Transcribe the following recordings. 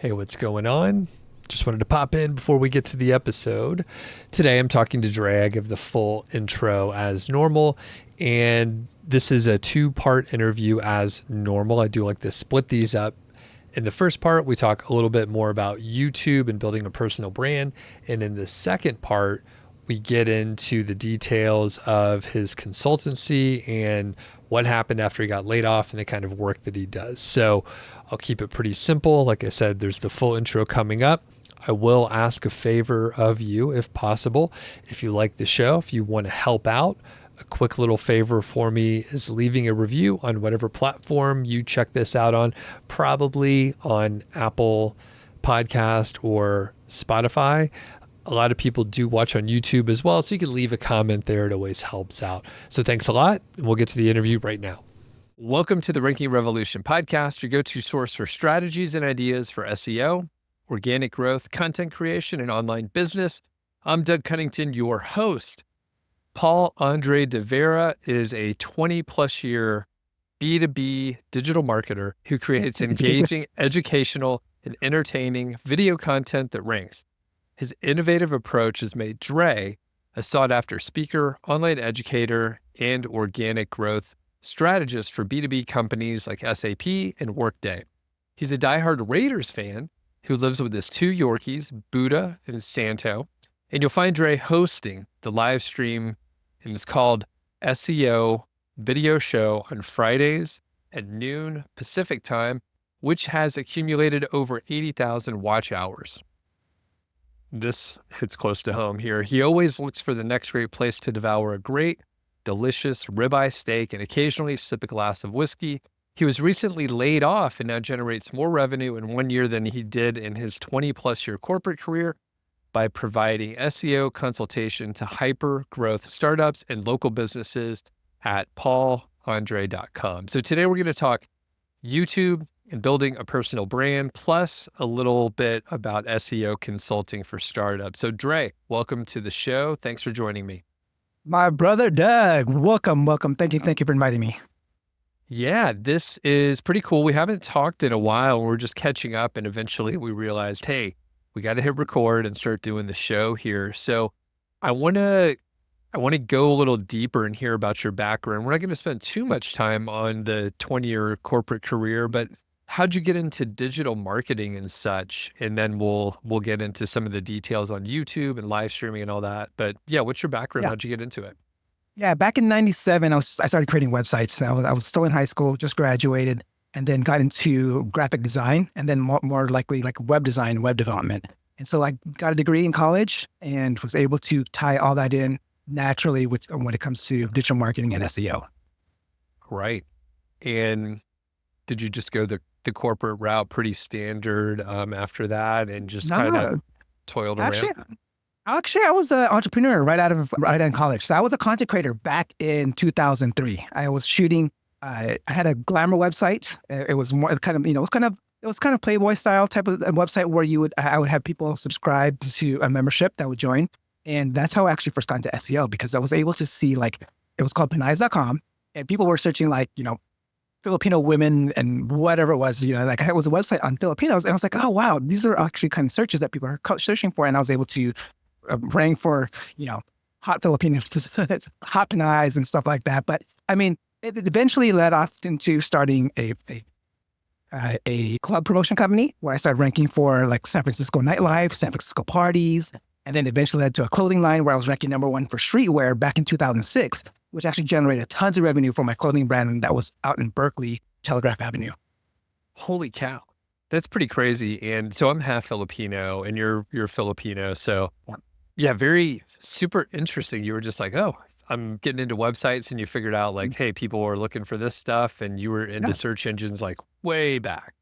Hey, what's going on? Just wanted to pop in before we get to the episode. Today I'm talking to Dre. I give the full intro as normal, and this is a two-part interview as normal. I do like to split these up. In the first part, we talk a little bit more about YouTube and building a personal brand. And in the second part, we get into the details of his consultancy and what happened after he got laid off and the kind of work that he does. So I'll keep it pretty simple. Like I said, there's the full intro coming up. I will ask a favor of you, if possible. If you like the show, if you want to help out, a quick little favor for me is leaving a review on whatever platform you check this out on, probably on Apple Podcast or Spotify. A lot of people do watch on YouTube as well, so you can leave a comment there. It always helps out. So thanks a lot, and we'll get to the interview right now. Welcome to the Ranking Revolution podcast, your go-to source for strategies and ideas for SEO, organic growth, content creation, and online business. I'm Doug Cunnington, your host. Paul Andre de Vera is a 20-plus year B2B digital marketer who creates engaging, educational, and entertaining video content that ranks. His innovative approach has made Dre a sought-after speaker, online educator, and organic growth strategist for B2B companies like SAP and Workday. He's a diehard Raiders fan who lives with his two Yorkies, Buddha and Santo. And you'll find Dre hosting the live stream, and it's called SEO Video Show on Fridays at noon Pacific time, which has accumulated over 80,000 watch hours. This hits close to home here. He always looks for the next great place to devour a great, delicious ribeye steak and occasionally sip a glass of whiskey. He was recently laid off and now generates more revenue in 1 year than he did in his 20-plus year corporate career by providing SEO consultation to hyper-growth startups and local businesses at paulandre.com. So today we're going to talk YouTube and building a personal brand, plus a little bit about SEO consulting for startups. So Dre, welcome to the show. Thanks for joining me. My brother, Doug, welcome. Thank you for inviting me. Yeah, this is pretty cool. We haven't talked in a while. We're just catching up, and eventually we realized, hey, we got to hit record and start doing the show here. So I want to go a little deeper and hear about your background. We're not going to spend too much time on the 20-year corporate career, but how'd you get into digital marketing and such? And then we'll get into some of the details on YouTube and live streaming and all that. But yeah, what's your background? Yeah. How'd you get into it? Yeah, back in '97, I started creating websites. I was still in high school, just graduated, and then got into graphic design, and then more likely like web design, web development. And so I got a degree in college and was able to tie all that in naturally when it comes to digital marketing and SEO. Right. And did you just go the corporate route, pretty standard after that, and just kind of toiled around? Actually, I was an entrepreneur right out of college. So I was a content creator back in 2003. I was shooting. I had a glamour website. It was more kind of, it was kind of Playboy style type of website where I would have people subscribe to a membership that would join, and that's how I actually first got into SEO, because I was able to see, like, it was called Penize.com, and people were searching Filipino women and whatever it was, like it was a website on Filipinos. And I was like, oh, wow, these are actually kind of searches that people are searching for. And I was able to rank for, hot Filipinos, hot Penize and stuff like that. But I mean, it eventually led off into starting a club promotion company where I started ranking for like San Francisco nightlife, San Francisco parties, and then eventually led to a clothing line where I was ranking #1 for streetwear back in 2006. Which actually generated tons of revenue for my clothing brand that was out in Berkeley, Telegraph Avenue. Holy cow. That's pretty crazy. And so I'm half Filipino and you're Filipino. So yeah, very super interesting. You were just like, oh, I'm getting into websites, and you figured out like, hey, people are looking for this stuff, and you were into search engines like way back.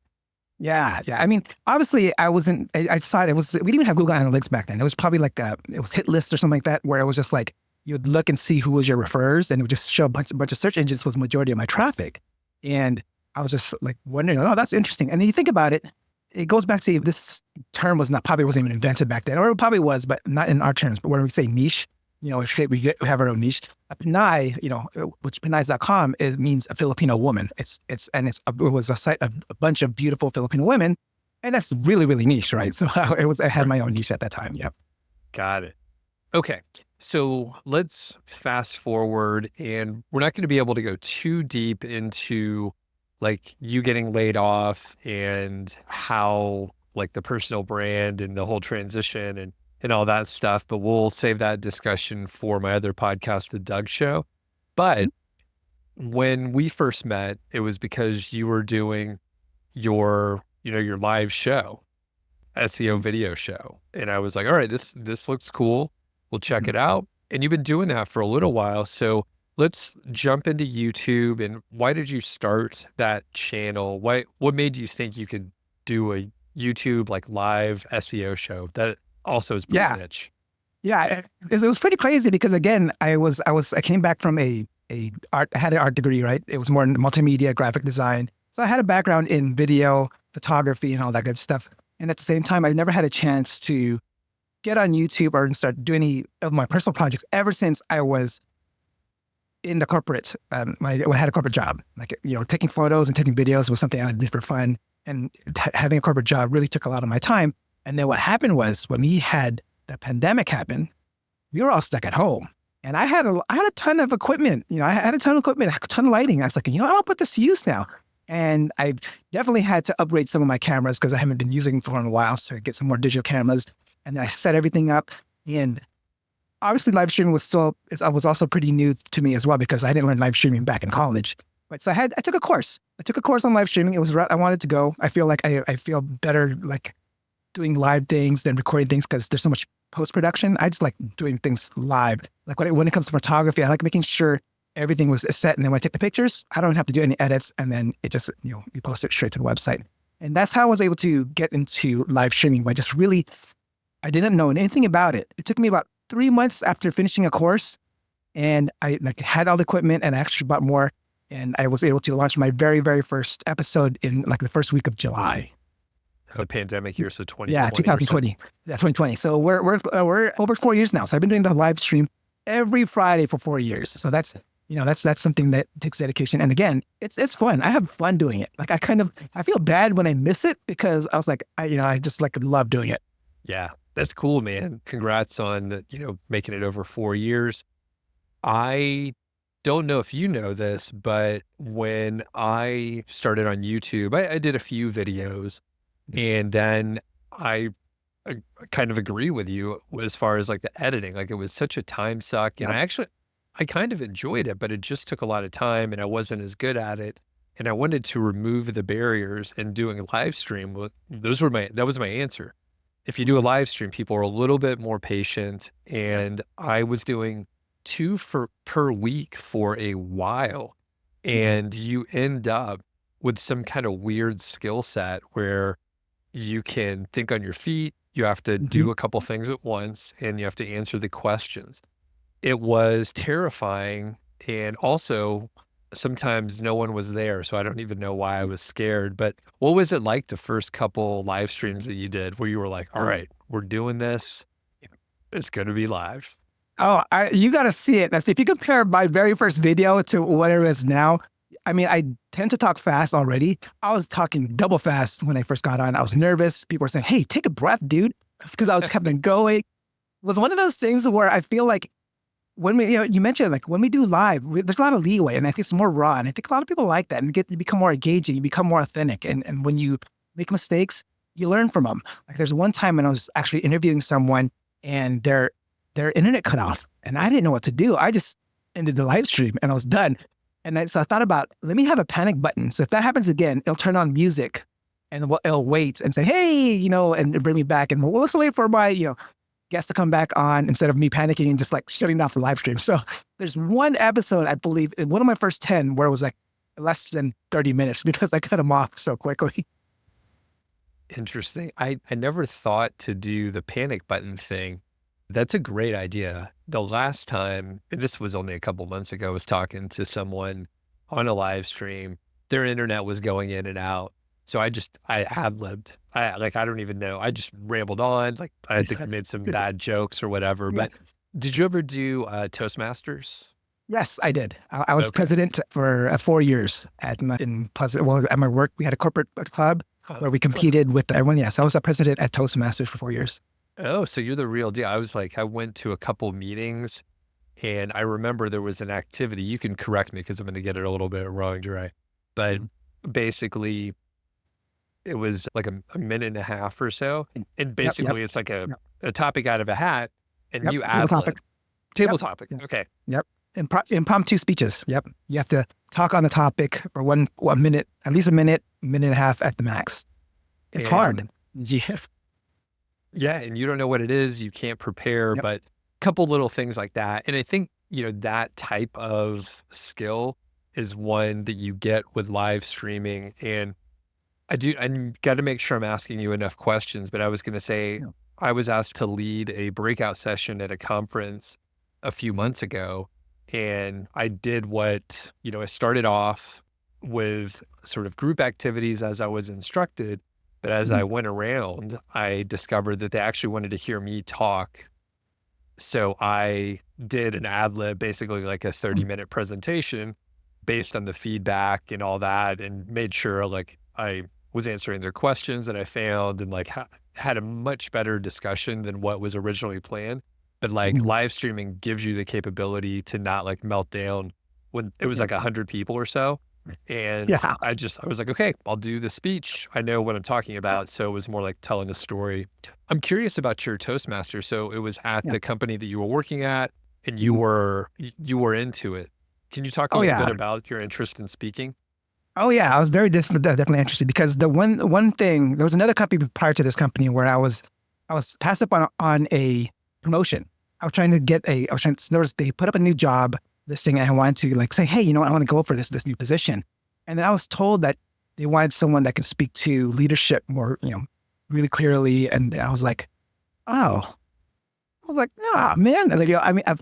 Yeah. I mean, obviously I decided we didn't even have Google Analytics back then. It was probably like it was Hit List or something like that, where it was just like, you'd look and see who was your referrers, and it would just show a bunch of search engines was the majority of my traffic. And I was just like wondering, oh, that's interesting. And then you think about it, it goes back to this term probably wasn't even invented back then, or it probably was, but not in our terms. But when we say niche, we have our own niche. A Pinay, which Penize.com means a Filipino woman. It was a site of a bunch of beautiful Filipino women And that's really, really niche, right? So I had my own niche at that time. Yep. Got it. Okay. So let's fast forward, and we're not going to be able to go too deep into like you getting laid off and how like the personal brand and the whole transition and all that stuff, but we'll save that discussion for my other podcast, The Doug Show. But when we first met, it was because you were doing your, your live show, SEO video show. And I was like, all right, this looks cool. We'll check it out. And you've been doing that for a little while. So let's jump into YouTube. And why did you start that channel? What made you think you could do a YouTube like live SEO show that also is pretty niche? Yeah, it was pretty crazy because again, I came back from I had an art degree, right? It was more in multimedia, graphic design. So I had a background in video, photography, and all that good stuff. And at the same time, I never had a chance to get on YouTube or start doing any of my personal projects ever since I was in the corporate. I had a corporate job, like, taking photos and taking videos was something I did for fun. And having a corporate job really took a lot of my time. And then what happened was when we had the pandemic happen, we were all stuck at home. And I had a ton of equipment. I had a ton of equipment, a ton of lighting. I was like, I'll put this to use now. And I definitely had to upgrade some of my cameras because I haven't been using them for a while, so I get some more digital cameras. And then I set everything up. And obviously live streaming was also pretty new to me as well because I didn't learn live streaming back in college. But so I took a course. I took a course on live streaming. It was right. I wanted to go. I feel like I feel better like doing live things than recording things because there's so much post-production. I just like doing things live. Like when it comes to photography, I like making sure everything was set. And then when I take the pictures, I don't have to do any edits. And then it just, you post it straight to the website. And that's how I was able to get into live streaming by just really, I didn't know anything about it. It took me about 3 months after finishing a course and I had all the equipment and I actually bought more. And I was able to launch my very, very first episode in like the first week of July. The pandemic year, so 2020. Yeah, 2020. Yeah, 2020. So we're over 4 years now. So I've been doing the live stream every Friday for 4 years. So that's something that takes dedication. And again, it's fun. I have fun doing it. Like I feel bad when I miss it because I was like, I just like love doing it. Yeah, that's cool, man. Congrats on, making it over 4 years. I don't know if you know this, but when I started on YouTube, I did a few videos. And then I kind of agree with you as far as like the editing, like it was such a time suck. And I kind of enjoyed it, but it just took a lot of time and I wasn't as good at it. And I wanted to remove the barriers and doing a live stream. That was my answer. If you do a live stream, people are a little bit more patient. And I was doing 2 per week for a while. And you end up with some kind of weird skill set where you can think on your feet, you have to do a couple things at once, and you have to answer the questions. It was terrifying. And also sometimes no one was there. So I don't even know why I was scared, but what was it like the first couple live streams that you did where you were like, all right, we're doing this. It's going to be live. Oh, you got to see it. If you compare my very first video to what it is now, I mean, I tend to talk fast already. I was talking double fast when I first got on. I was nervous. People were saying, hey, take a breath, dude, because I was kept on going. It was one of those things where I feel like when we, you mentioned like when we do live, there's a lot of leeway and I think it's more raw. And I think a lot of people like that and you become more engaging, you become more authentic. And when you make mistakes, you learn from them. Like there's one time when I was actually interviewing someone and their internet cut off and I didn't know what to do. I just ended the live stream and I was done. And so I thought about, let me have a panic button. So if that happens again, it'll turn on music and it'll wait and say, hey, and bring me back. And let's wait for my, guest to come back on instead of me panicking and just like shutting off the live stream. So there's one episode, I believe, in one of my first 10 where it was like less than 30 minutes because I cut them off so quickly. Interesting. I never thought to do the panic button thing. That's a great idea. The last time, and this was only a couple months ago, I was talking to someone on a live stream. Their internet was going in and out. So I ad-libbed. I don't even know. I just rambled on. Like I think I made some bad jokes or whatever. But did you ever do Toastmasters? Yes, I did. I was president for 4 years at my work. We had a corporate club. where we competed with everyone. Yes, I was a president at Toastmasters for 4 years. Oh, so you're the real deal. I was like, I went to a couple meetings and I remember there was an activity. You can correct me because I'm going to get it a little bit wrong, Dre. But basically, it was like a minute and a half or so. And basically, it's like a topic out of a hat and you Table topic. Table topic. Okay. Yep. Impromptu speeches. Yep. You have to talk on the topic for one minute, at least a minute and a half at the max. It's hard. Yeah. Yeah. And you don't know what it is. You can't prepare, but a couple little things like that. And I think, that type of skill is one that you get with live streaming. And I got to make sure I'm asking you enough questions, but I was going to say, I was asked to lead a breakout session at a conference a few months ago. And I did what, I started off with sort of group activities as I was instructed. But as I went around, I discovered that they actually wanted to hear me talk. So I did an ad lib, basically like a 30-minute presentation based on the feedback and all that, and made sure like I was answering their questions that I found and like had a much better discussion than what was originally planned. But like live streaming gives you the capability to not like melt down when it was like 100 people or so. And I was like, okay, I'll do the speech. I know what I'm talking about. So it was more like telling a story. I'm curious about your Toastmaster. So it was at the company that you were working at and you were into it. Can you talk a little bit about your interest in speaking? Oh yeah, I was very definitely interested because the one thing, there was another company prior to this company where I was passed up on a promotion. I was trying to they put up a new job listing and I wanted to like say, hey, I want to go for this new position. And then I was told that they wanted someone that could speak to leadership more, really clearly. And I was like, oh, man. Like,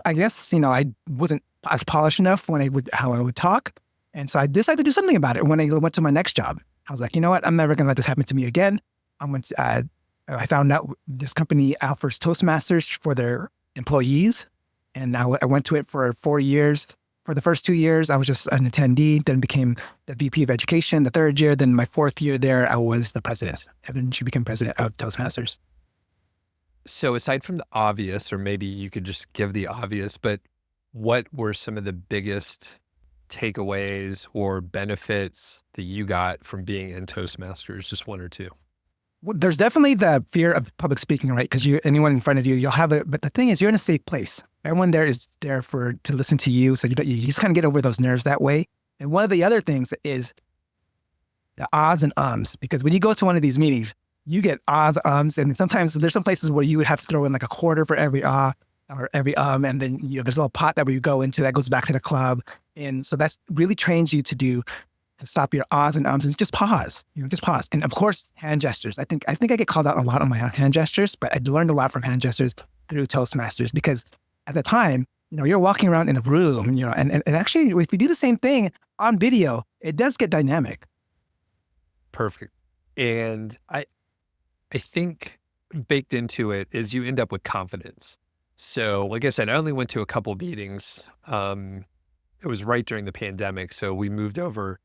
I guess, I wasn't as polished enough how I would talk. And so I decided to do something about it when I went to my next job. I was like, you know what? I'm never going to let this happen to me again. I found out this company offers Toastmasters for their employees. And I went to it for 4 years. For the first 2 years, I was just an attendee, then became the VP of education. The third year, then my fourth year there, I was the president. Eventually became president of Toastmasters. So aside from the obvious, or maybe you could just give the obvious, but what were some of the biggest takeaways or benefits that you got from being in Toastmasters? Just one or two. Well, there's definitely the fear of public speaking, right? Because anyone in front of you, you'll have it. But the thing is, you're in a safe place. Everyone there is there to listen to you. So you just kind of get over those nerves that way. And one of the other things is the ahs and ums. Because when you go to one of these meetings, you get ahs, ums. And sometimes there's some places where you would have to throw in like a quarter for every ah or every And then, there's a little pot that you go into that goes back to the club. And so that's really trains you to stop your ahs and ums and just pause, just pause. And of course, hand gestures. I think I get called out a lot on my hand gestures, but I learned a lot from hand gestures through Toastmasters because at the time, you're walking around in a room, and actually if you do the same thing on video, it does get dynamic. Perfect. And I think baked into it is you end up with confidence. So like I said, I only went to a couple meetings. It was right during the pandemic. So we moved over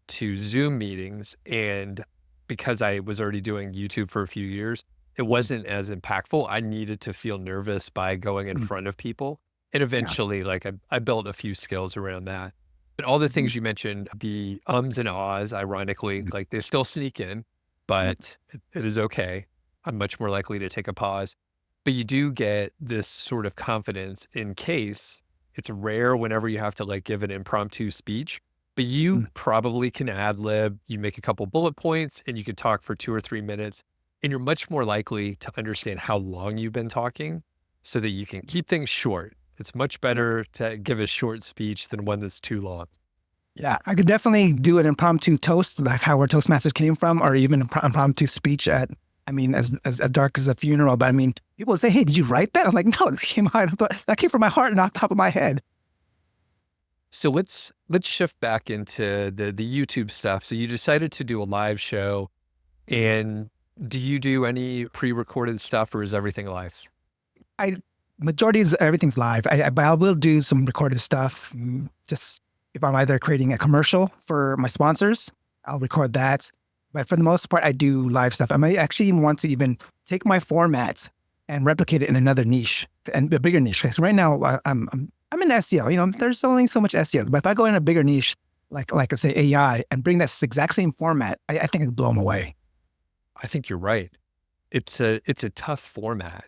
to Zoom meetings. And because I was already doing YouTube for a few years, it wasn't as impactful. I needed to feel nervous by going in front of people. And eventually, I built a few skills around that. But all the things you mentioned, the ums and ahs, ironically, like they still sneak in, but it is okay. I'm much more likely to take a pause. But you do get this sort of confidence in case it's rare whenever you have to like give an impromptu speech, but you probably can ad lib, you make a couple bullet points and you can talk for 2 or 3 minutes and you're much more likely to understand how long you've been talking so that you can keep things short. It's much better to give a short speech than one that's too long. Yeah, I could definitely do an impromptu toast, like how our Toastmasters came from, or even an impromptu speech at, as dark as a funeral. But people would say, hey, did you write that? I was like, no, that came from my heart and off the top of my head. So let's shift back into the YouTube stuff. So you decided to do a live show, and do you do any pre-recorded stuff or is everything live? Majority is everything's live. But I will do some recorded stuff. Just if I'm either creating a commercial for my sponsors, I'll record that. But for the most part, I do live stuff. I might actually even want to even take my format and replicate it in another niche and a bigger niche. Because right now I'm in SEO. You know, there's only so much SEO. But if I go in a bigger niche, like I say AI, and bring that exact same format, I think it'd blow them away. I think you're right. It's a tough format.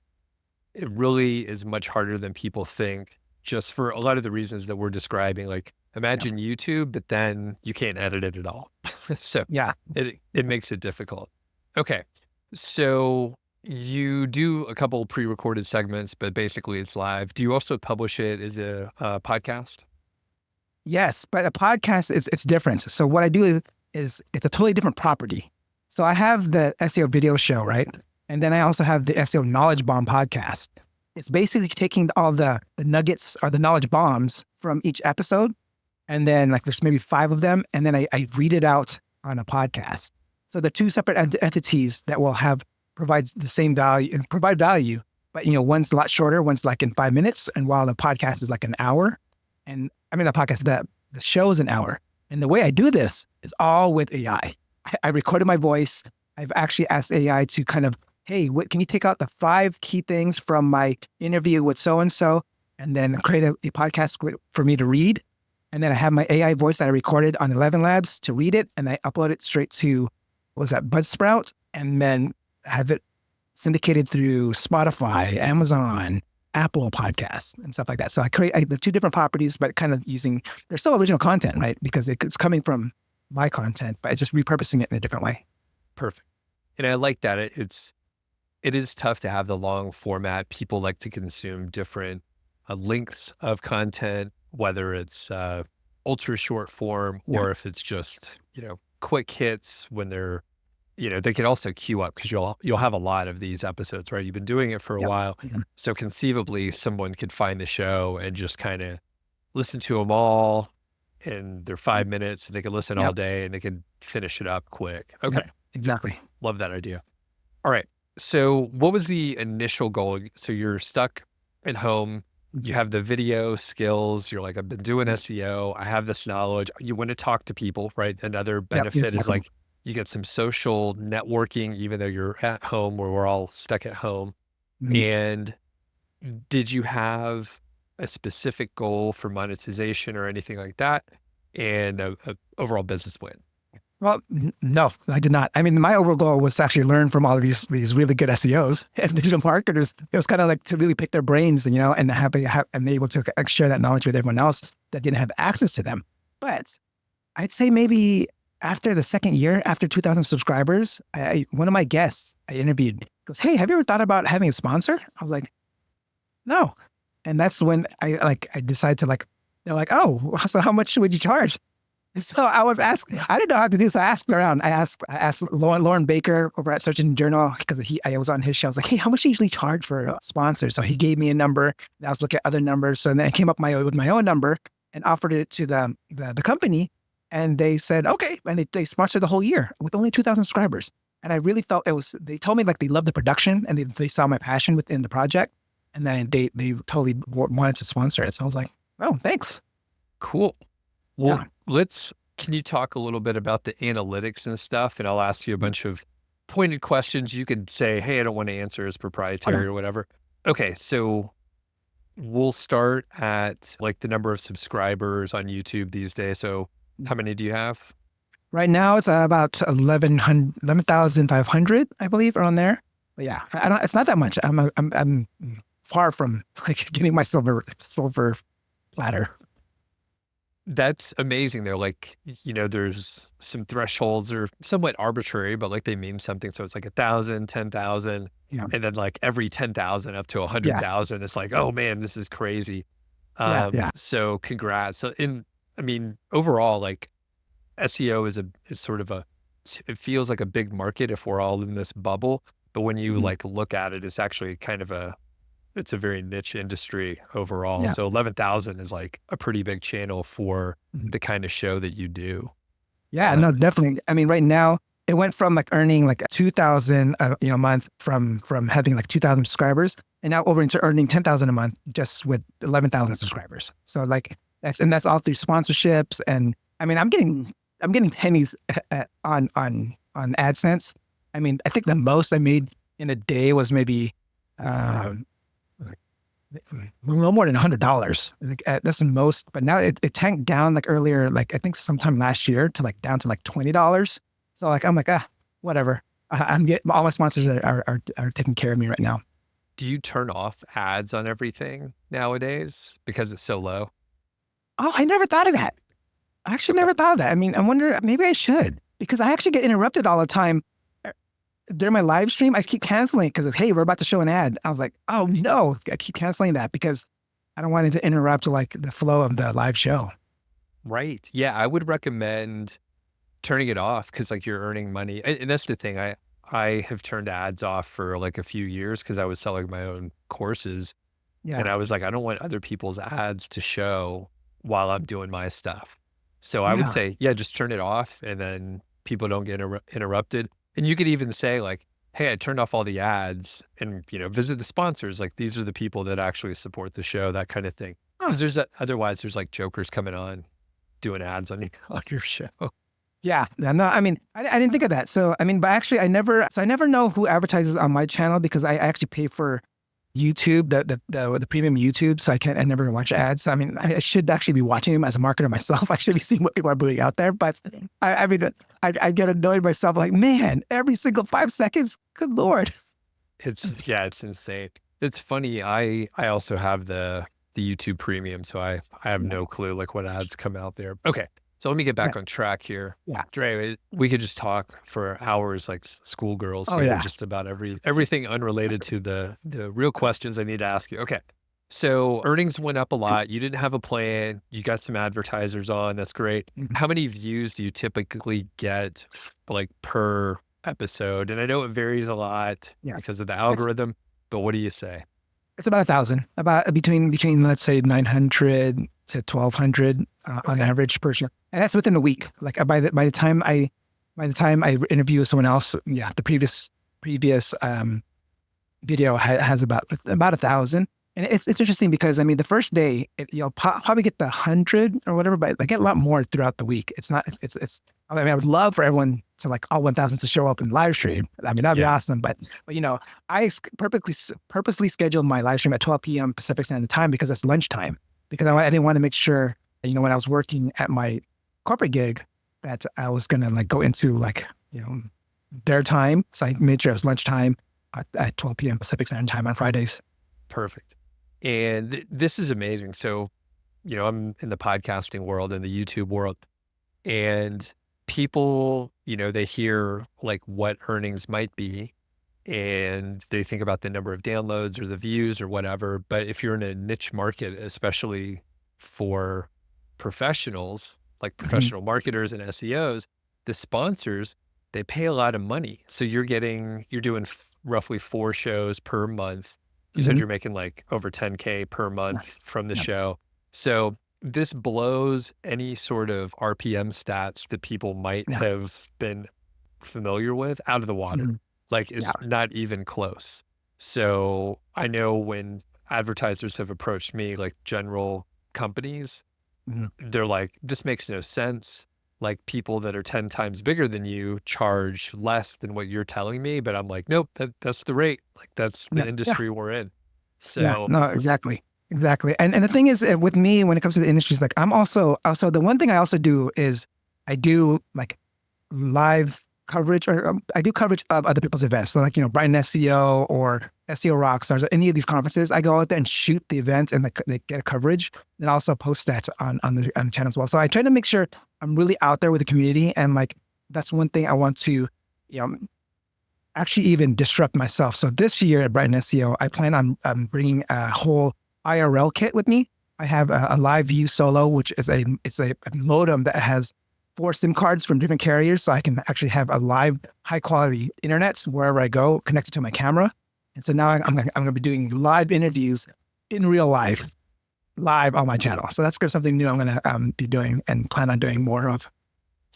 It really is much harder than people think, just for a lot of the reasons that we're describing. Like imagine YouTube, but then you can't edit it at all. So Yeah. it makes it difficult. Okay. So you do a couple pre-recorded segments, but basically it's live. Do you also publish it as a podcast? Yes, but a podcast is it's different. So what I do is it's a totally different property. So I have the SEO video show, right? And then I also have the SEO Knowledge Bomb podcast. It's basically taking all the nuggets or the knowledge bombs from each episode. And then like there's maybe 5 of them. And then I read it out on a podcast. So the 2 separate entities that will provide the same value and provide value. But, you know, one's a lot shorter, one's like in 5 minutes. And while the podcast is like an hour. And I mean, the show is an hour. And the way I do this is all with AI. I recorded my voice. I've actually asked AI to kind of, hey, can you take out the 5 key things from my interview with so-and-so and then create a podcast for me to read. And then I have my AI voice that I recorded on 11 Labs to read it. And I upload it straight to, Buzzsprout? And then have it syndicated through Spotify, Amazon, Apple Podcasts and stuff like that. So I create the 2 different properties, but kind of they're still original content, right? Because it's coming from my content, but it's just repurposing it in a different way. Perfect. And I like that. It is tough to have the long format. People like to consume different lengths of content, whether it's ultra short form or if it's just, quick hits when they're, they can also queue up because you'll have a lot of these episodes, right? You've been doing it for a while. So conceivably someone could find the show and just kind of listen to them all in their 5 minutes. They could listen all day and they could finish it up quick. Okay. Exactly. Love that idea. All right. So what was the initial goal? So you're stuck at home. You have the video skills. You're like, I've been doing SEO. I have this knowledge. You want to talk to people, right? Another benefit is like you get some social networking, even though you're at home where we're all stuck at home. And did you have a specific goal for monetization or anything like that? And a overall business win? Well, no, I did not. I mean, my overall goal was to actually learn from all of these really good SEOs and digital marketers. It was kind of like to really pick their brains, and and be able to share that knowledge with everyone else that didn't have access to them. But I'd say maybe after the second year, after 2,000 subscribers, one of my guests I interviewed goes, "Hey, have you ever thought about having a sponsor?" I was like, "No." And that's when I decided to they're like, "Oh, so how much would you charge?" So I was asking, I didn't know how to do. So I asked around. I asked Lauren Baker over at Search Engine Journal because I was on his show. I was like, hey, how much do you usually charge for sponsors? So he gave me a number. I was looking at other numbers. So then I came up with my own number and offered it to the company. And they said, okay. And they sponsored the whole year with only 2,000 subscribers. And I really felt they told me they loved the production and they saw my passion within the project. And then they totally wanted to sponsor it. So I was like, oh, thanks. Cool. Well, can you talk a little bit about the analytics and stuff? And I'll ask you a bunch of pointed questions. You could say, hey, I don't want to answer as proprietary or whatever. Okay. So we'll start at the number of subscribers on YouTube these days. So how many do you have? Right now it's about 11,500, I believe, around there. But yeah, it's not that much. I'm far from getting my silver platter. That's amazing. They're there's some thresholds are somewhat arbitrary, but they mean something. So it's 1,000, 10,000, and then every 10,000 up to 100,000. It's oh man, this is crazy. So congrats. So overall, SEO is sort of it feels like a big market if we're all in this bubble, but when you look at it, it's actually kind of it's a very niche industry overall. So 11,000 is a pretty big channel for the kind of show that you do. Yeah, no, definitely. I mean, right now it went from earning 2,000 a month from having 2,000 subscribers, and now over into earning 10,000 a month just with 11,000 subscribers. So that's all through sponsorships, and I mean, I'm getting pennies on on AdSense. I mean, I think the most I made in a day was maybe um, no more than $100. Like, that's the most, but now it tanked down like earlier, like I think sometime last year to like down to like $20. So like I'm like, whatever. I'm getting all my sponsors are taking care of me right now. Do you turn off ads on everything nowadays because it's so low? Oh, I never thought of that. I actually Okay. never thought of that. I mean, I wonder, maybe I should, because I actually get interrupted all the time. During my live stream, I keep canceling because of, hey, we're about to show an ad. I was like, oh no, I keep canceling that because I don't want it to interrupt like the flow of the live show. Right. Yeah, I would recommend turning it off because like you're earning money. And that's the thing. I have turned ads off for like a few years because I was selling my own courses. Yeah. And I was like, I don't want other people's ads to show while I'm doing my stuff. So I would Yeah. say, yeah, just turn it off and then people don't get interrupted. And you could even say like, hey, I turned off all the ads and, visit the sponsors. Like these are the people that actually support the show, that kind of thing. Huh. Because otherwise there's like jokers coming on doing ads on on your show. Yeah. No, I mean, I didn't think of that. So, I mean, but actually I never know who advertises on my channel because I actually pay for YouTube, the premium YouTube. So I never watch ads. So, I mean, I should actually be watching them as a marketer myself. I should be seeing what people are putting out there. But I mean, I get annoyed myself like, man, every single 5 seconds, good Lord. It's insane. It's funny. I also have the YouTube premium, so I have no clue like what ads come out there. Okay. So let me get back Yeah. on track here. Yeah. Dre, we could just talk for hours like schoolgirls Oh, here, yeah. just about everything unrelated to the real questions I need to ask you. Okay. So earnings went up a lot. You didn't have a plan. You got some advertisers on. That's great. Mhm. How many views do you typically get like per episode? And I know it varies a lot Yeah. because of the It's, algorithm, but what do you say? it's about 1,000, about between let's say 900 to 1,200 on Okay. average per show, and that's within a week. Like by the time I interview with someone else, yeah, the previous video has about 1,000. And it's interesting because I mean the first day you'll probably get the 100 or whatever, but I get a lot more throughout the week. It's not it's I mean I would love for everyone to like all 1,000 to show up in live stream. I mean that'd be Yeah. awesome. But I purposely scheduled my live stream at 12 p.m. Pacific Standard Time because that's lunchtime. Because I didn't want to make sure when I was working at my corporate gig that I was gonna like go into like their time. So I made sure it was lunchtime at 12 p.m. Pacific Standard Time on Fridays. Perfect. And this is amazing. So, I'm in the podcasting world and the YouTube world, and people, they hear like what earnings might be and they think about the number of downloads or the views or whatever. But if you're in a niche market, especially for professionals, like Mhm. professional marketers and SEOs, the sponsors, they pay a lot of money. So you're doing roughly 4 shows per month. You said Mhm. you're making like over 10K per Yeah. month from the Yeah. show. So this blows any sort of RPM stats that people might Yeah. have been familiar with out of the water. Mhm. Like Yeah. it's not even close. So I know when advertisers have approached me, like general companies, Mhm. they're like, this makes no sense. Like people that are 10 times bigger than you charge less than what you're telling me. But I'm like, nope, that's the rate. Like that's the Yeah. Yeah. industry we're in. Yeah. So No, exactly. Exactly. And the thing is with me, when it comes to the industries, like I'm also the one thing I also do is I do like live coverage or I do coverage of other people's events. So like, Brighton SEO or SEO Rockstars, any of these conferences, I go out there and shoot the event and they get coverage and also post that on the channel as well. So I try to make sure I'm really out there with the community. And like, that's one thing I want to, actually even disrupt myself. So this year at Brighton SEO, I plan on bringing a whole IRL kit with me. I have a Live View Solo, which is a modem that has 4 SIM cards from different carriers, so I can actually have a live, high quality internet wherever I go, connected to my camera. And so now I'm going to be doing live interviews in real life, live on my channel. So that's something new I'm going to be doing and plan on doing more of.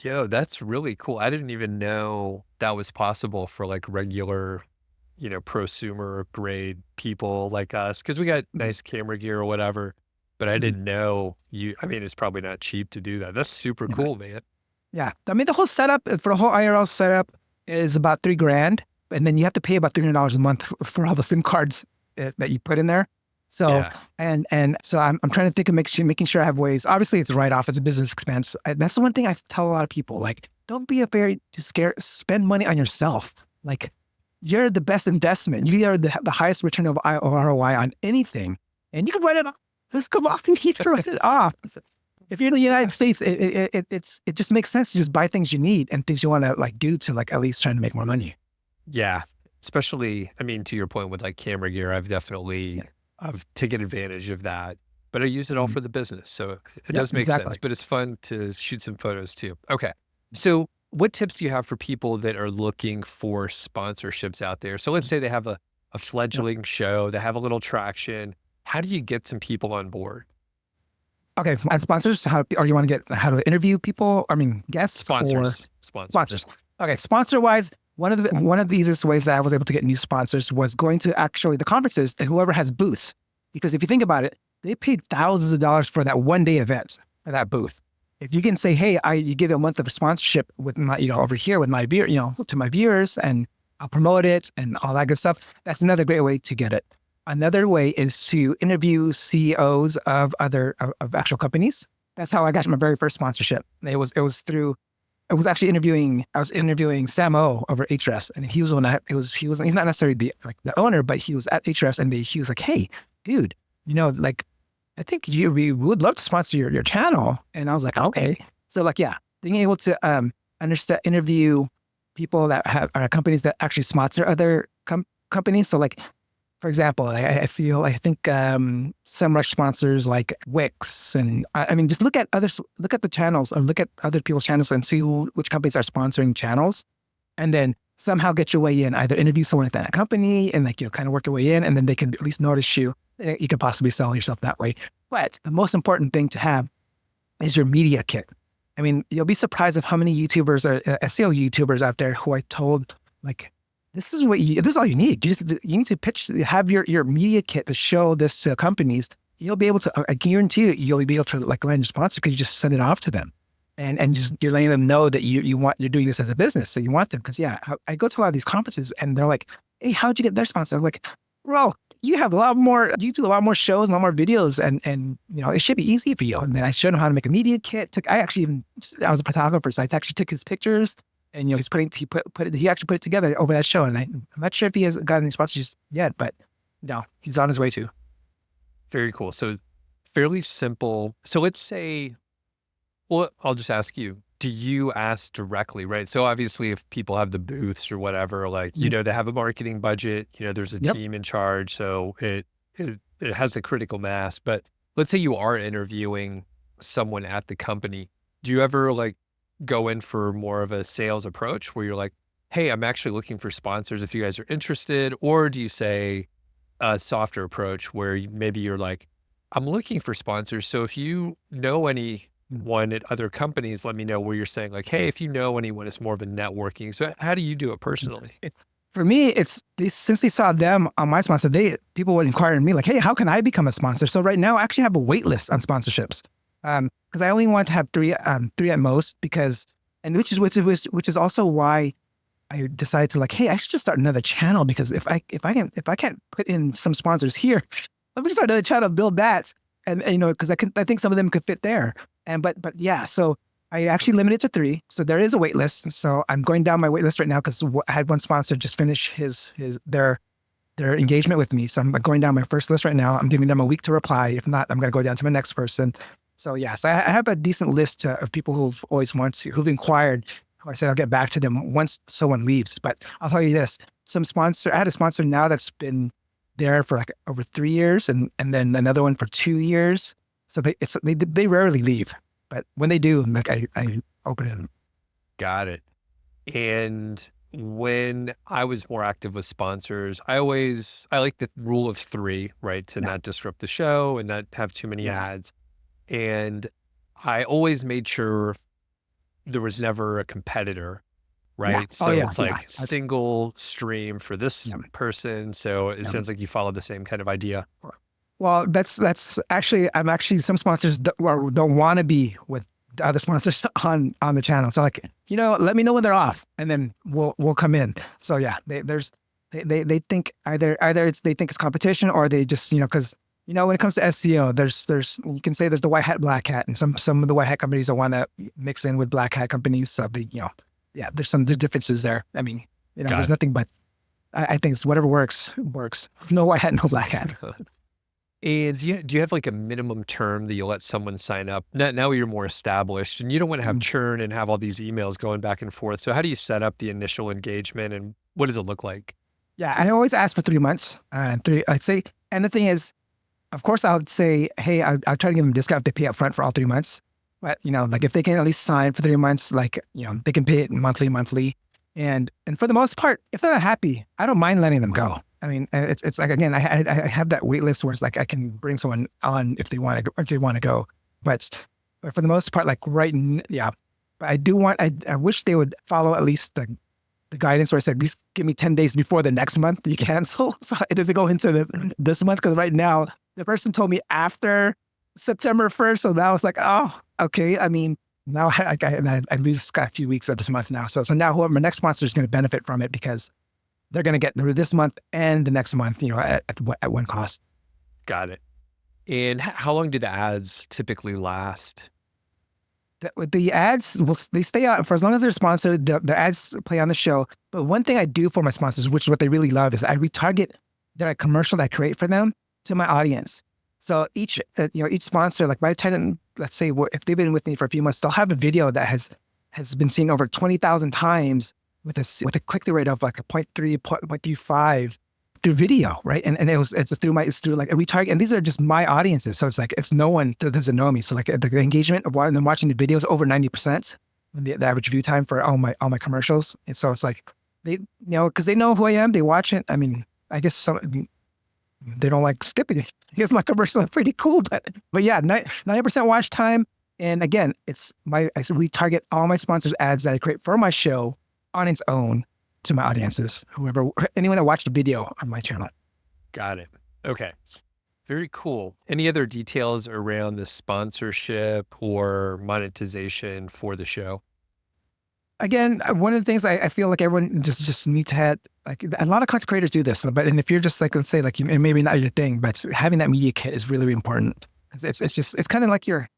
yo, that's really cool. I didn't even know that was possible for like regular, prosumer grade people like us. Cause we got nice camera gear or whatever, but I didn't know I mean, it's probably not cheap to do that. That's super Yeah. cool, man. Yeah. I mean, the whole setup for the whole IRL setup, is about $3,000, and then you have to pay about $300 a month for all the SIM cards that you put in there. So Yeah. and so I'm trying to think of making sure I have ways. Obviously, it's a write-off; it's a business expense. That's the one thing I tell a lot of people: like, don't be afraid to spend money on yourself. Like, you're the best investment. You are the highest return of ROI on anything, and you can write it off. Just come off and you can write it off. If you're in the United States, it just makes sense to just buy things you need and things you want to like do to like at least trying to make more money. Yeah. Especially, I mean, to your point with like camera gear, I've definitely I've taken advantage of that, but I use it all for the business. So it does make sense, but it's fun to shoot some photos too. Okay. So what tips do you have for people that are looking for sponsorships out there? So let's say they have a fledgling show, they have a little traction. How do you get some people on board? Okay, as sponsors, or you want to get how to interview people? I mean, guests Sponsors. Sponsors. Okay, sponsor wise, one of the easiest ways that I was able to get new sponsors was going to actually the conferences and whoever has booths. Because if you think about it, they paid thousands of dollars for that one day event for that booth. If you can say, hey, you give a month of sponsorship with my, over here with my beer, to my viewers, and I'll promote it and all that good stuff. That's another great way to get it. Another way is to interview CEOs of actual companies. That's how I got my very first sponsorship. I was interviewing Sam O over at HRS, and he was he's not necessarily the owner, but he was at HRS, and he was like, hey, dude, like, I think we would love to sponsor your channel. And I was like, okay. So like, yeah, being able to interview people that are companies that actually sponsor other companies. So like, for example, I think SEMrush sponsors like Wix, and I mean, just look at the channels, or look at other people's channels and see which companies are sponsoring channels, and then somehow get your way in. Either interview someone at that company and kind of work your way in, and then they can at least notice you. You can possibly sell yourself that way. But the most important thing to have is your media kit. I mean, you'll be surprised of how many YouTubers or SEO YouTubers out there who I told, like, this is all you need. You need to have your media kit to show this to companies. You'll be able to, I guarantee you'll be able to like land your sponsor because you just send it off to them. And just you're letting them know that you're doing this as a business. So you want them, because I go to a lot of these conferences and they're like, hey, how'd you get their sponsor? I'm like, bro, you do a lot more shows, a lot more videos, and it should be easy for you. And then I showed him how to make a media kit. I was a photographer, so I actually took his pictures, and he actually put it together over that show. And I'm not sure if he has got any sponsors yet, but no, he's on his way to. Very cool. So fairly simple. So let's say, well, I'll just ask you, do you ask directly, right? So obviously if people have the booths or whatever, like, they have a marketing budget, there's a team in charge. So it has a critical mass, but let's say you are interviewing someone at the company. Do you ever like go in for more of a sales approach where you're like, hey, I'm actually looking for sponsors if you guys are interested? Or do you say a softer approach where maybe you're like, I'm looking for sponsors. So if you know anyone at other companies, let me know, where you're saying like, hey, if you know anyone, it's more of a networking. So how do you do it personally? For me, since they saw them on my sponsor, people would inquire me like, hey, how can I become a sponsor? So right now I actually have a wait list on sponsorships. Because I only want to have three at most, which is also why I decided to like, hey, I should just start another channel, because if I can't put in some sponsors here, let me start another channel, build that, and because I think some of them could fit there. But yeah, so I actually limited to 3. So there is a wait list. So I'm going down my wait list right now because I had one sponsor just finish their engagement with me. So I'm going down my first list right now. I'm giving them a week to reply. If not, I'm going to go down to my next person. So yeah, so I have a decent list of people who've inquired. Who I said I'll get back to them once someone leaves. But I'll tell you this: I had a sponsor now that's been there for like over 3 years, and then another one for 2 years. So they rarely leave, but when they do, like I open it. Got it. And when I was more active with sponsors, I like the rule of 3, right? To not disrupt the show and not have too many ads. And I always made sure there was never a competitor, right? So it's like single stream for this person. So it sounds like you follow the same kind of idea. Well, that's actually, some sponsors don't want to be with the other sponsors on the channel. So like, let me know when they're off, and then we'll come in. So yeah, they think either they think it's competition, or they just because when it comes to SEO, there's you can say there's the white hat, black hat, and some of the white hat companies don't want to mix in with black hat companies. So yeah, there's some differences there. I mean, there's nothing but I think it's whatever works. No white hat, no black hat. And do you have like a minimum term that you let someone sign up? Now you're more established and you don't want to have churn and have all these emails going back and forth. So how do you set up the initial engagement and what does it look like? Yeah, I always ask for 3 months. I'd say, and the thing is, of course, I would say, hey, I'll try to give them a discount if they pay up front for all 3 months. But, like if they can at least sign for 3 months, like, they can pay it monthly. And for the most part, if they're not happy, I don't mind letting them go. I mean, it's like, again, I have that wait list where it's like I can bring someone on if they want to go. But for the most part, like yeah. But I wish they would follow at least the guidance where I said, at least give me 10 days before the next month you cancel. So it doesn't go into this month, because right now the person told me after September 1st. So now it's like, oh, okay. I mean, now I lose a few weeks of this month now. So now whoever my next sponsor is going to benefit from it, because they're going to get through this month and the next month, at one cost. Got it. And how long do the ads typically last? The ads, they stay out for as long as they're sponsored. The ads play on the show. But one thing I do for my sponsors, which is what they really love, is I retarget the commercial that I create for them to my audience. So each sponsor, like by the time, let's say, if they've been with me for a few months, they'll have a video that has been seen over 20,000 times with a click-through rate of like a 0.3, 0.35 through video, right? And it's through like a retarget, and these are just my audiences. So it's like it's no one that doesn't know me. So like the engagement of them watching the videos is over 90%, the average view time for all my commercials. And so it's like they because they know who I am, they watch it. I mean, I guess they don't like skipping it. I guess my commercials are pretty cool, but yeah, 90% watch time. And again, I retarget all my sponsors' ads that I create for my show on its own to my audiences, anyone that watched a video on my channel. Got it. Okay. Very cool. Any other details around the sponsorship or monetization for the show? Again, one of the things I feel like everyone just needs to have, like a lot of content creators do this, and if you're just like, let's say like you, maybe not your thing, but having that media kit is really, really important. It's kind of like your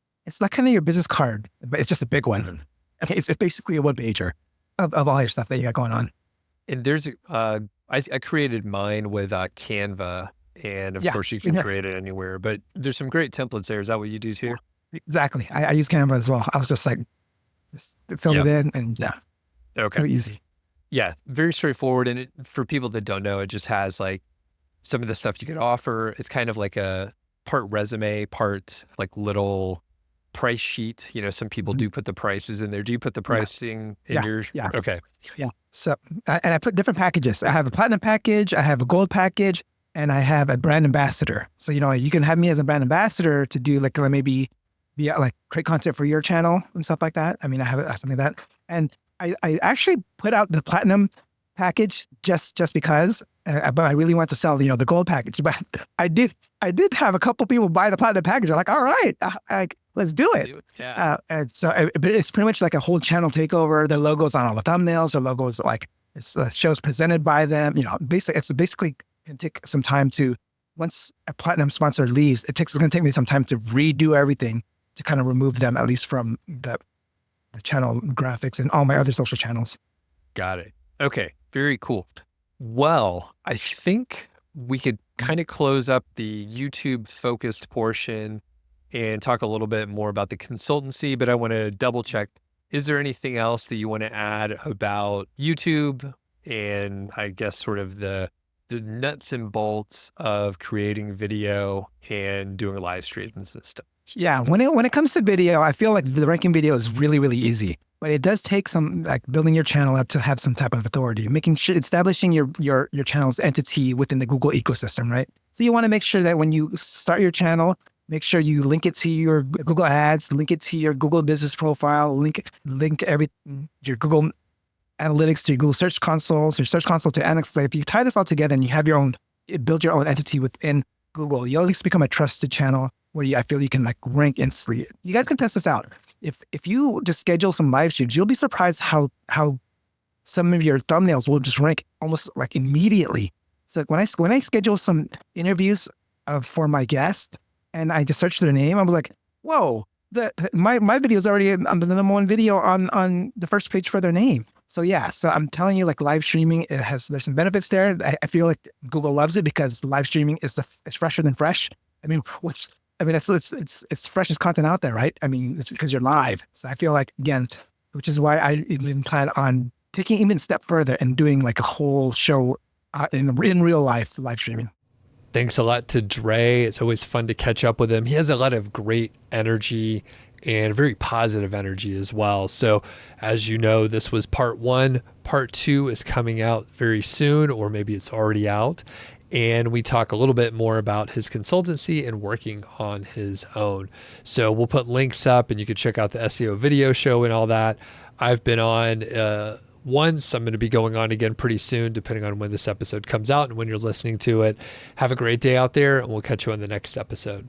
business card, but it's just a big one. It's basically a one pager of all your stuff that you got going on. And there's, I created mine with Canva, and of course you can create it anywhere, but there's some great templates there. Is that what you do too? Exactly. I use Canva as well. I was just like, fill it in and okay. Very easy. Yeah. Very straightforward. And for people that don't know, it just has like some of the stuff you could offer. It's kind of like a part resume, part like little price sheet. Some people do put the prices in there. Do you put the pricing in your? Yeah. Okay. Yeah. So, and I put different packages. I have a platinum package, I have a gold package, and I have a brand ambassador. So, you can have me as a brand ambassador to do like maybe like create content for your channel and stuff like that. I mean, I have something like that. And I actually put out the platinum package just because, but I really want to sell, the gold package. But I did have a couple people buy the platinum package. They're like, all right, let's do it. Yeah. And so but it's pretty much like a whole channel takeover. Their logos on all the thumbnails. Their logos like it's shows presented by them. Basically can take some time to, once a platinum sponsor leaves, it's going to take me some time to redo everything to kind of remove them, at least from the channel graphics and all my other social channels. Got it. Okay. Very cool. Well, I think we could kind of close up the YouTube focused portion and talk a little bit more about the consultancy, but I want to double check. Is there anything else that you want to add about YouTube and I guess sort of the nuts and bolts of creating video and doing live streams and stuff? Yeah, when it comes to video, I feel like the ranking video is really, really easy, but it does take some like building your channel up to have some type of authority, establishing your channel's entity within the Google ecosystem, right? So you want to make sure that when you start your channel, make sure you link it to your Google Ads, link it to your Google Business Profile, link your Google Analytics to your Google Search Console, your Search Console to Analytics. If you tie this all together and you have build your own entity within Google, you'll at least become a trusted channel where I feel you can like rank instantly. You guys can test this out. If you just schedule some live streams, you'll be surprised how some of your thumbnails will just rank almost like immediately. So like when I schedule some interviews for my guest and I just search their name, I was like, whoa, my video is already on the number one video on the first page for their name. So yeah, so I'm telling you, like live streaming, there's some benefits there. I feel like Google loves it because live streaming is fresher than fresh. I mean, it's freshest content out there, right? I mean, it's because you're live. So I feel like, again, which is why I even plan on taking even a step further and doing like a whole show in real life live streaming. Thanks a lot to Dre. It's always fun to catch up with him. He has a lot of great energy and very positive energy as well. So as you know, this was part 1. Part 2 is coming out very soon, or maybe it's already out. And we talk a little bit more about his consultancy and working on his own. So we'll put links up and you can check out the SEO video show and all that. I've been on once. I'm going to be going on again pretty soon, depending on when this episode comes out and when you're listening to it. Have a great day out there, and we'll catch you on the next episode.